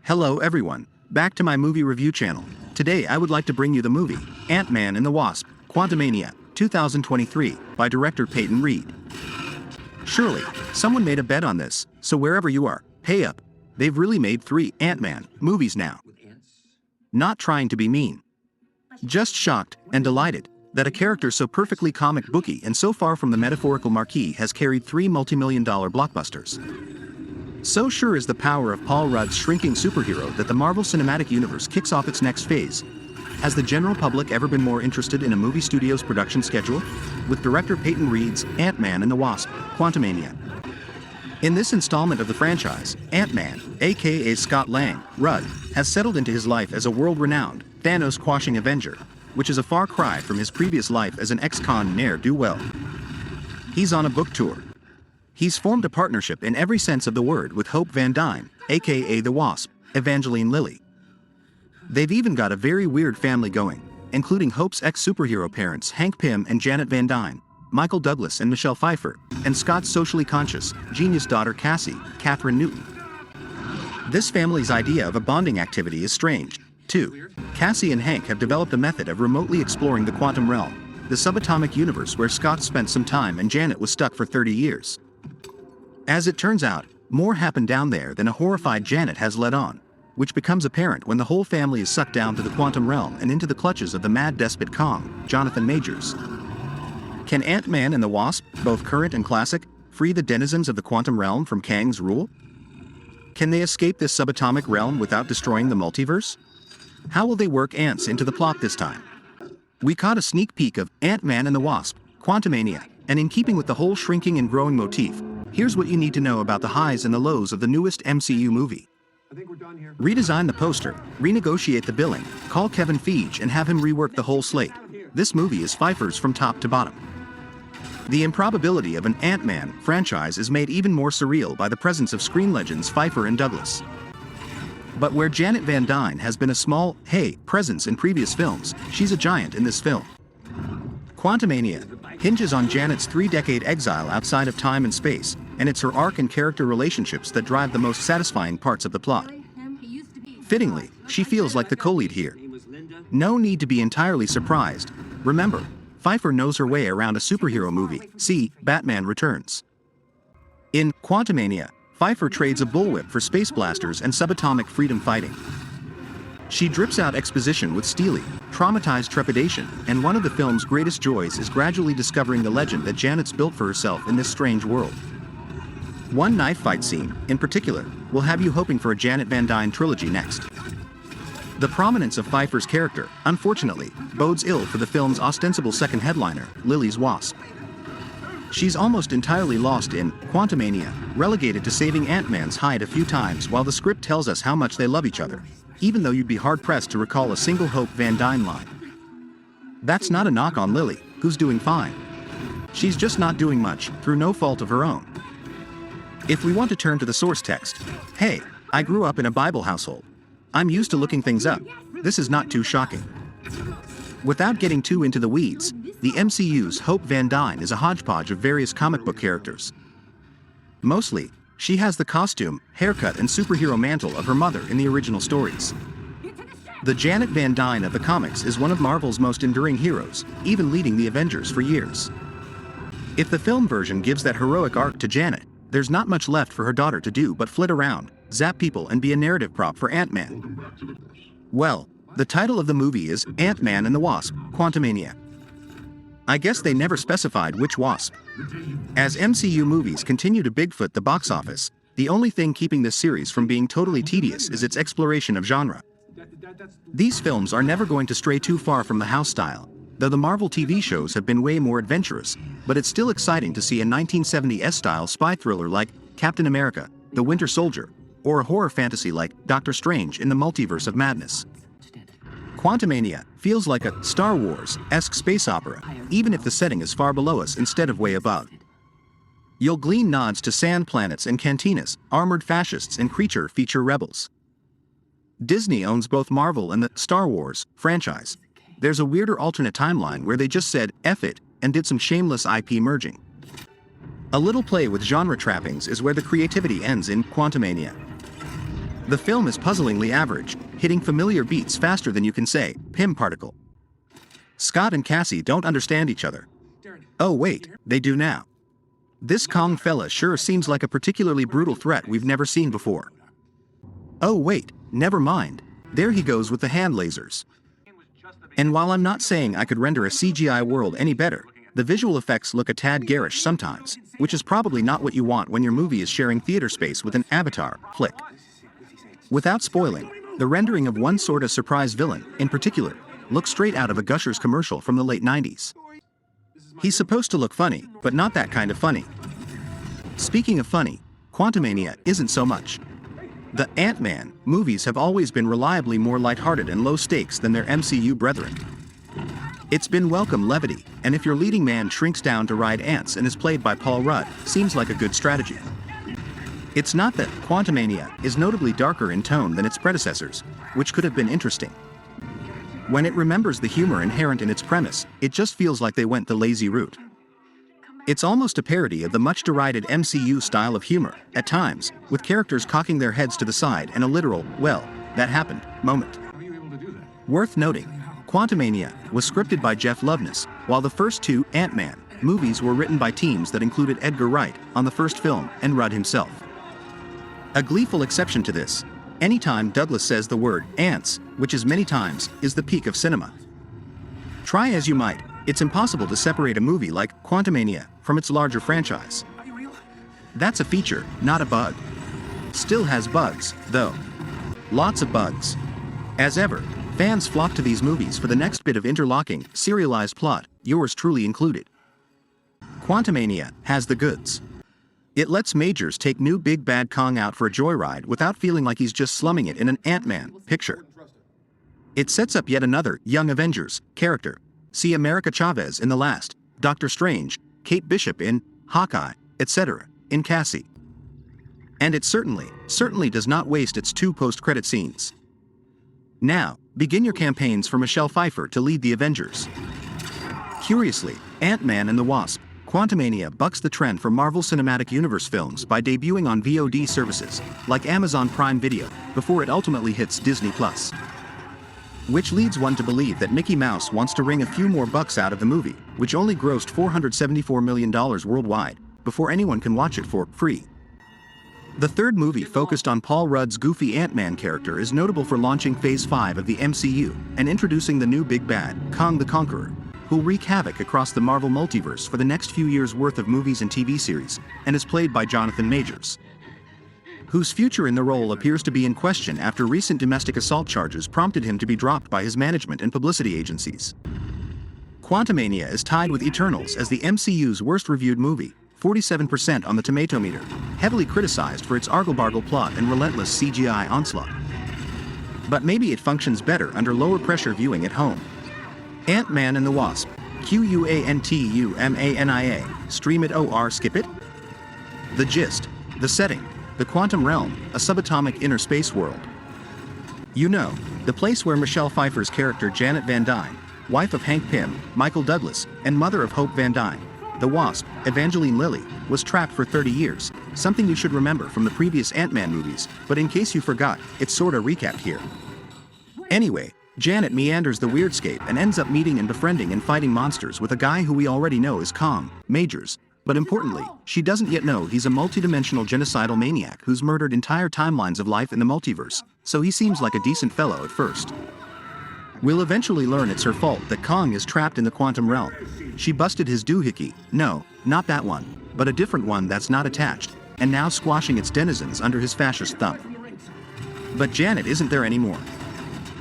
Hello everyone, back to my movie review channel. Today I would like to bring you the movie, Ant-Man and the Wasp, Quantumania, 2023, by director Peyton Reed. Surely, someone made a bet on this, so wherever you are, pay up. They've really made 3 Ant-Man movies now. Not trying to be mean. Just shocked and delighted that a character so perfectly comic booky and so far from the metaphorical marquee has carried 3 multi-million-dollar blockbusters. So sure is the power of Paul Rudd's shrinking superhero that the Marvel Cinematic Universe kicks off its next phase. Has the general public ever been more interested in a movie studio's production schedule? With director Peyton Reed's Ant-Man and the Wasp, Quantumania. In this installment of the franchise, Ant-Man, aka Scott Lang, Rudd, has settled into his life as a world-renowned, Thanos-quashing Avenger, which is a far cry from his previous life as an ex-con ne'er-do-well. He's on a book tour. He's formed a partnership in every sense of the word with Hope Van Dyne, aka the Wasp, Evangeline Lilly. They've even got a very weird family going, including Hope's ex-superhero parents Hank Pym and Janet Van Dyne, Michael Douglas and Michelle Pfeiffer, and Scott's socially conscious, genius daughter Cassie, Catherine Newton. This family's idea of a bonding activity is strange, too. Cassie and Hank have developed a method of remotely exploring the quantum realm, the subatomic universe where Scott spent some time and Janet was stuck for 30 years. As it turns out, more happened down there than a horrified Janet has let on, which becomes apparent when the whole family is sucked down to the quantum realm and into the clutches of the mad despot Kong, Jonathan Majors. Can Ant-Man and the Wasp, both current and classic, free the denizens of the quantum realm from Kang's rule? Can they escape this subatomic realm without destroying the multiverse? How will they work ants into the plot this time? We caught a sneak peek of Ant-Man and the Wasp, Quantumania, and in keeping with the whole shrinking and growing motif, here's what you need to know about the highs and the lows of the newest MCU movie. Redesign the poster, renegotiate the billing, call Kevin Feige and have him rework the whole slate. This movie is Pfeiffer's from top to bottom. The improbability of an Ant-Man franchise is made even more surreal by the presence of screen legends Pfeiffer and Douglas. But where Janet Van Dyne has been a small, presence in previous films, she's a giant in this film. Quantumania hinges on Janet's 3-decade exile outside of time and space, and it's her arc and character relationships that drive the most satisfying parts of the plot. Fittingly, she feels like the co-lead here. No need to be entirely surprised. Remember, Pfeiffer knows her way around a superhero movie, see Batman Returns. In Quantumania, Pfeiffer trades a bullwhip for space blasters and subatomic freedom fighting. She drips out exposition with steely, traumatized trepidation, and one of the film's greatest joys is gradually discovering the legend that Janet's built for herself in this strange world. One knife fight scene, in particular, will have you hoping for a Janet Van Dyne trilogy next. The prominence of Pfeiffer's character, unfortunately, bodes ill for the film's ostensible second headliner, Lilly's Wasp. She's almost entirely lost in Quantumania, relegated to saving Ant-Man's hide a few times while the script tells us how much they love each other, even though you'd be hard-pressed to recall a single Hope Van Dyne line. That's not a knock on Lilly, who's doing fine. She's just not doing much, through no fault of her own. If we want to turn to the source text, hey, I grew up in a Bible household. I'm used to looking things up. This is not too shocking. Without getting too into the weeds, the MCU's Hope Van Dyne is a hodgepodge of various comic book characters. Mostly, she has the costume, haircut and superhero mantle of her mother in the original stories. The Janet Van Dyne of the comics is one of Marvel's most enduring heroes, even leading the Avengers for years. If the film version gives that heroic arc to Janet, there's not much left for her daughter to do but flit around, zap people and be a narrative prop for Ant-Man. Well, the title of the movie is Ant-Man and the Wasp, Quantumania. I guess they never specified which wasp. As MCU movies continue to Bigfoot the box office, the only thing keeping this series from being totally tedious is its exploration of genre. These films are never going to stray too far from the house style, though the Marvel TV shows have been way more adventurous, but it's still exciting to see a 1970s-style spy thriller like Captain America, The Winter Soldier, or a horror fantasy like Doctor Strange in the Multiverse of Madness. Quantumania feels like a Star Wars-esque space opera, even if the setting is far below us instead of way above. You'll glean nods to sand planets and cantinas, armored fascists and creature feature rebels. Disney owns both Marvel and the Star Wars franchise. There's a weirder alternate timeline where they just said F it and did some shameless IP merging. A little play with genre trappings is where the creativity ends in Quantumania. The film is puzzlingly average, hitting familiar beats faster than you can say, Pym particle. Scott and Cassie don't understand each other. Oh wait, they do now. This Kong fella sure seems like a particularly brutal threat we've never seen before. Oh wait, never mind. There he goes with the hand lasers. And while I'm not saying I could render a CGI world any better, the visual effects look a tad garish sometimes, which is probably not what you want when your movie is sharing theater space with an Avatar flick. Without spoiling, the rendering of one sort of surprise villain, in particular, looks straight out of a Gushers commercial from the late 90s. He's supposed to look funny, but not that kind of funny. Speaking of funny, Quantumania isn't so much. The Ant-Man movies have always been reliably more lighthearted and low stakes than their MCU brethren. It's been welcome levity, and if your leading man shrinks down to ride ants and is played by Paul Rudd, seems like a good strategy. It's not that Quantumania is notably darker in tone than its predecessors, which could have been interesting. When it remembers the humor inherent in its premise, it just feels like they went the lazy route. It's almost a parody of the much-derided MCU style of humor, at times, with characters cocking their heads to the side and a literal, well, that happened, moment. Worth noting, Quantumania was scripted by Jeff Loveness, while the first two Ant-Man movies were written by teams that included Edgar Wright on the first film and Rudd himself. A gleeful exception to this, anytime Douglas says the word ants, which is many times, is the peak of cinema. Try as you might, it's impossible to separate a movie like Quantumania from its larger franchise. That's a feature, not a bug. Still has bugs, though. Lots of bugs. As ever, fans flock to these movies for the next bit of interlocking, serialized plot, yours truly included. Quantumania has the goods. It lets Majors take new big bad Kong out for a joyride without feeling like he's just slumming it in an Ant-Man picture. It sets up yet another Young Avengers character. See America Chavez in The Last, Doctor Strange, Kate Bishop in Hawkeye, etc., in Cassie. And it certainly does not waste its two post-credit scenes. Now, begin your campaigns for Michelle Pfeiffer to lead the Avengers. Curiously, Ant-Man and the Wasp, Quantumania bucks the trend for Marvel Cinematic Universe films by debuting on VOD services, like Amazon Prime Video, before it ultimately hits Disney+. Which leads one to believe that Mickey Mouse wants to wring a few more bucks out of the movie, which only grossed $474 million worldwide, before anyone can watch it for free. The third movie focused on Paul Rudd's goofy Ant-Man character is notable for launching Phase 5 of the MCU and introducing the new big bad, Kong the Conqueror, who'll wreak havoc across the Marvel multiverse for the next few years' worth of movies and TV series, and is played by Jonathan Majors, whose future in the role appears to be in question after recent domestic assault charges prompted him to be dropped by his management and publicity agencies. Quantumania is tied with Eternals as the MCU's worst-reviewed movie, 47% on the Tomatometer, heavily criticized for its argle-bargle plot and relentless CGI onslaught. But maybe it functions better under lower-pressure viewing at home. Ant-Man and the Wasp, Quantumania, stream it or skip it? The gist, the setting, the quantum realm, a subatomic inner space world. You know, the place where Michelle Pfeiffer's character Janet Van Dyne, wife of Hank Pym, Michael Douglas, and mother of Hope Van Dyne, the Wasp, Evangeline Lilly, was trapped for 30 years, something you should remember from the previous Ant-Man movies, but in case you forgot, it's sorta recapped here. Anyway, Janet meanders the weirdscape and ends up meeting and befriending and fighting monsters with a guy who we already know is Kong, Majors. But importantly, she doesn't yet know he's a multidimensional genocidal maniac who's murdered entire timelines of life in the multiverse, so he seems like a decent fellow at first. We'll eventually learn it's her fault that Kong is trapped in the quantum realm. She busted his doohickey, no, not that one, but a different one that's not attached, and now squashing its denizens under his fascist thumb. But Janet isn't there anymore.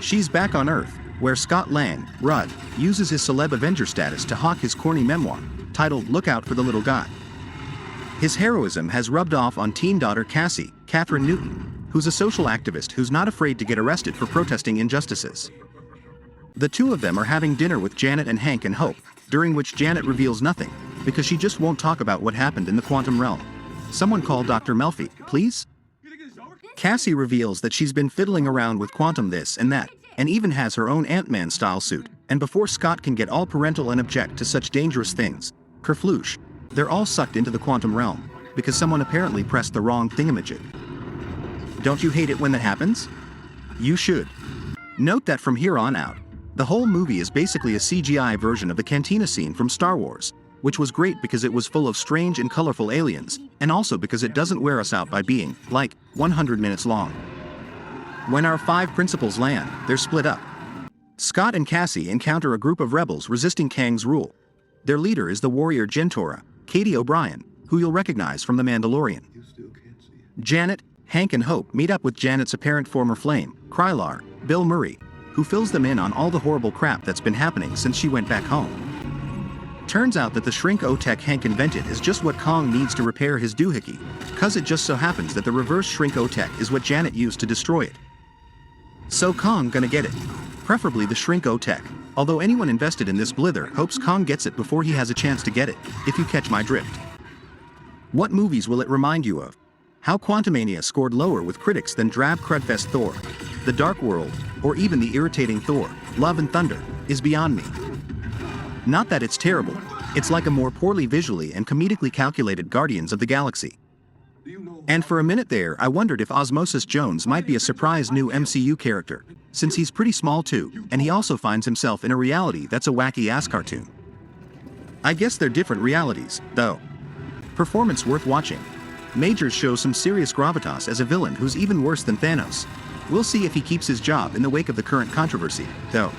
She's back on Earth, where Scott Lang, Rudd, uses his celeb Avenger status to hawk his corny memoir, titled Look Out for the Little Guy. His heroism has rubbed off on teen daughter Cassie, Catherine Newton, who's a social activist who's not afraid to get arrested for protesting injustices. The two of them are having dinner with Janet and Hank and Hope, during which Janet reveals nothing, because she just won't talk about what happened in the quantum realm. Someone call Dr. Melfi, please? Cassie reveals that she's been fiddling around with quantum this and that, and even has her own Ant-Man style suit, and before Scott can get all parental and object to such dangerous things, kerfloosh, they're all sucked into the quantum realm, because someone apparently pressed the wrong thingamajig. Don't you hate it when that happens? You should. Note that from here on out, the whole movie is basically a CGI version of the cantina scene from Star Wars, which was great because it was full of strange and colorful aliens, and also because it doesn't wear us out by being, like, 100 minutes long. When our 5 principals land, they're split up. Scott and Cassie encounter a group of rebels resisting Kang's rule. Their leader is the warrior Jentora, Katie O'Brien, who you'll recognize from The Mandalorian. Janet, Hank and Hope meet up with Janet's apparent former flame, Krylar, Bill Murray, who fills them in on all the horrible crap that's been happening since she went back home. Turns out that the shrink-o-tech Hank invented is just what Kong needs to repair his doohickey, cause it just so happens that the reverse shrink-o-tech is what Janet used to destroy it. So Kong gonna get it. Preferably the shrink-o-tech, although anyone invested in this blither hopes Kong gets it before he has a chance to get it, if you catch my drift. What movies will it remind you of? How Quantumania scored lower with critics than drab crudfest Thor, The Dark World, or even the irritating Thor, Love and Thunder, is beyond me. Not that it's terrible, it's like a more poorly visually and comedically calculated Guardians of the Galaxy. And for a minute there I wondered if Osmosis Jones might be a surprise new MCU character, since he's pretty small too, and he also finds himself in a reality that's a wacky-ass cartoon. I guess they're different realities, though. Performance worth watching. Majors shows some serious gravitas as a villain who's even worse than Thanos. We'll see if he keeps his job in the wake of the current controversy, though.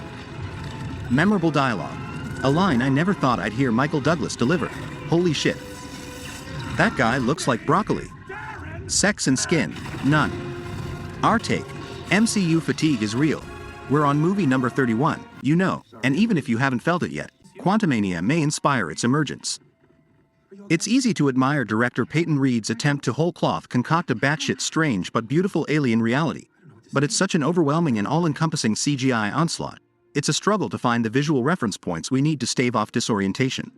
Memorable dialogue. A line I never thought I'd hear Michael Douglas deliver. Holy shit. That guy looks like broccoli. Sex and skin, none. Our take. MCU fatigue is real. We're on movie number 31, you know, and even if you haven't felt it yet, Quantumania may inspire its emergence. It's easy to admire director Peyton Reed's attempt to whole cloth concoct a batshit strange but beautiful alien reality, but it's such an overwhelming and all-encompassing CGI onslaught. It's a struggle to find the visual reference points we need to stave off disorientation.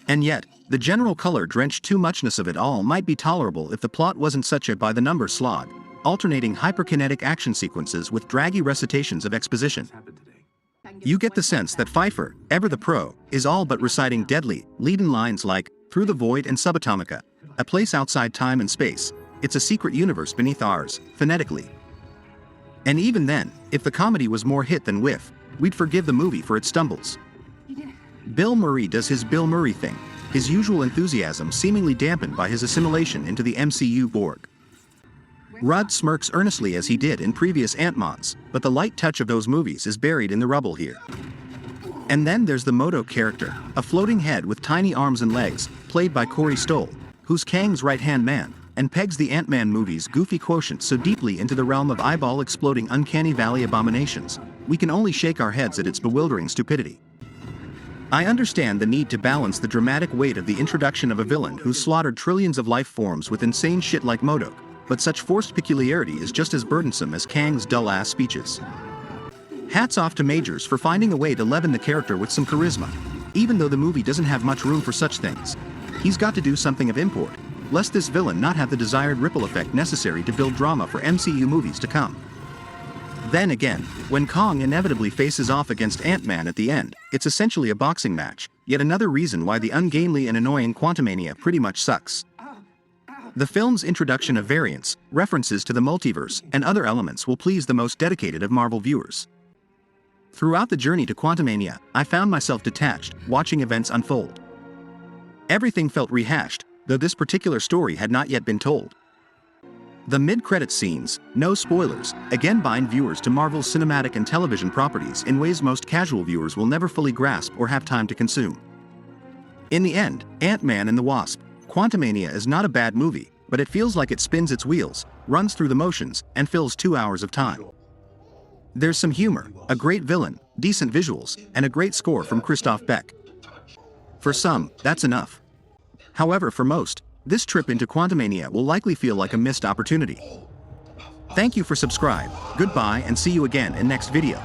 And yet, the general color-drenched too-muchness of it all might be tolerable if the plot wasn't such a by-the-numbers slog, alternating hyperkinetic action sequences with draggy recitations of exposition. You get the sense that Pfeiffer, ever the pro, is all but reciting deadly, lead-in lines like, "Through the void and subatomica, a place outside time and space, it's a secret universe beneath ours," phonetically. And even then, if the comedy was more hit than whiff, we'd forgive the movie for its stumbles. Bill Murray does his Bill Murray thing, his usual enthusiasm seemingly dampened by his assimilation into the MCU Borg. Rudd smirks earnestly as he did in previous Ant-Mans, but the light touch of those movies is buried in the rubble here. And then there's the Modo character, a floating head with tiny arms and legs, played by Corey Stoll, who's Kang's right-hand man, and pegs the Ant-Man movie's goofy quotient so deeply into the realm of eyeball-exploding uncanny valley abominations, we can only shake our heads at its bewildering stupidity. I understand the need to balance the dramatic weight of the introduction of a villain who's slaughtered trillions of life forms with insane shit like Modok, but such forced peculiarity is just as burdensome as Kang's dull-ass speeches. Hats off to Majors for finding a way to leaven the character with some charisma, even though the movie doesn't have much room for such things. He's got to do something of import, lest this villain not have the desired ripple effect necessary to build drama for MCU movies to come. Then again, when Kong inevitably faces off against Ant-Man at the end, it's essentially a boxing match, yet another reason why the ungainly and annoying Quantumania pretty much sucks. The film's introduction of variants, references to the multiverse, and other elements will please the most dedicated of Marvel viewers. Throughout the journey to Quantumania, I found myself detached, watching events unfold. Everything felt rehashed, though this particular story had not yet been told. The mid-credits scenes, no spoilers, again bind viewers to Marvel's cinematic and television properties in ways most casual viewers will never fully grasp or have time to consume. In the end, Ant-Man and the Wasp, Quantumania is not a bad movie, but it feels like it spins its wheels, runs through the motions, and fills 2 hours of time. There's some humor, a great villain, decent visuals, and a great score from Christoph Beck. For some, that's enough. However, for most, this trip into Quantumania will likely feel like a missed opportunity. Thank you for subscribe, goodbye and see you again in next video.